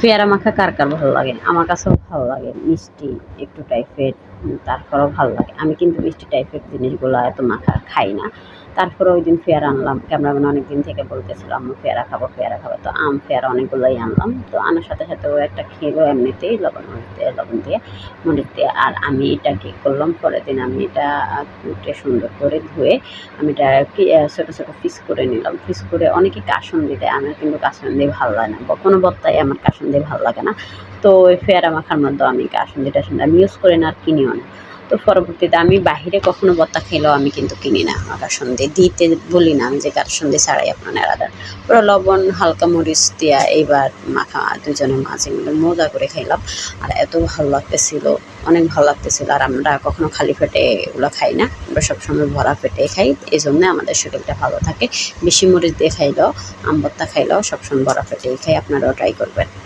পেয়ারা মাখা কার কার ভালো লাগে? আমার কাছেও ভালো লাগে, মিষ্টি একটু টাইপের, তারপরেও ভালো লাগে। আমি কিন্তু মিষ্টি টাইপের জিনিসগুলো এত মাখা খাই না। তারপরে ওই দিন পেয়ারা আনলাম, ক্যামেরাম্যান অনেক দিন থেকে বলতেছিল আম্মু পেয়ারা খাবো পেয়ারা খাবো, তো পেয়ারা অনেকগুলোই আনলাম। তো আনার সাথে সাথে ও একটা খেলো এমনিতেই লবণ দিয়ে মরিচ দিয়ে। আর আমি এটা কী করলাম, পরের দিন আমি এটা কুটে সুন্দর করে ধুয়ে আমি এটা ছোটো ছোটো পিস করে নিলাম। পিস করে অনেকে কাসুন্দি দেয়, আমার কিন্তু কাসুন্দি ভালো লাগে না, কোনো ভর্তাই আমার কাসুন্দি ভালো লাগে না। তো ওই পেয়ারা মাখার মধ্যে আমি কাসুন্দি টাসুন্দি আমি ইউজ করি না আর কিনিও না। তো পরবর্তীতে আমি বাহিরে কখনো ভর্তা খেলেও আমি কিন্তু কিনি না কাসুন্দি, দিতে বলি না আমি যে কাসুন্দি ছাড়াই আপনারা দেন। পুরো লবণ হালকা মরিচ দিয়া এইবার মাখা দুজনে মাঝে মিলে মজা করে খাইলাম। আর এত ভালো লাগতেছিল, অনেক ভালো লাগতেছিল। আর আমরা কখনো খালি পেটে এগুলো খাই না, আমরা সবসময় ভরা পেটে খাই, এই জন্যে আমাদের শরীরটা ভালো থাকে। বেশি মরিচ দিয়ে খাইলেও, আম ভর্তা খাইলেও সবসময় ভরা পেটেই খাই, আপনারাও ট্রাই করবেন।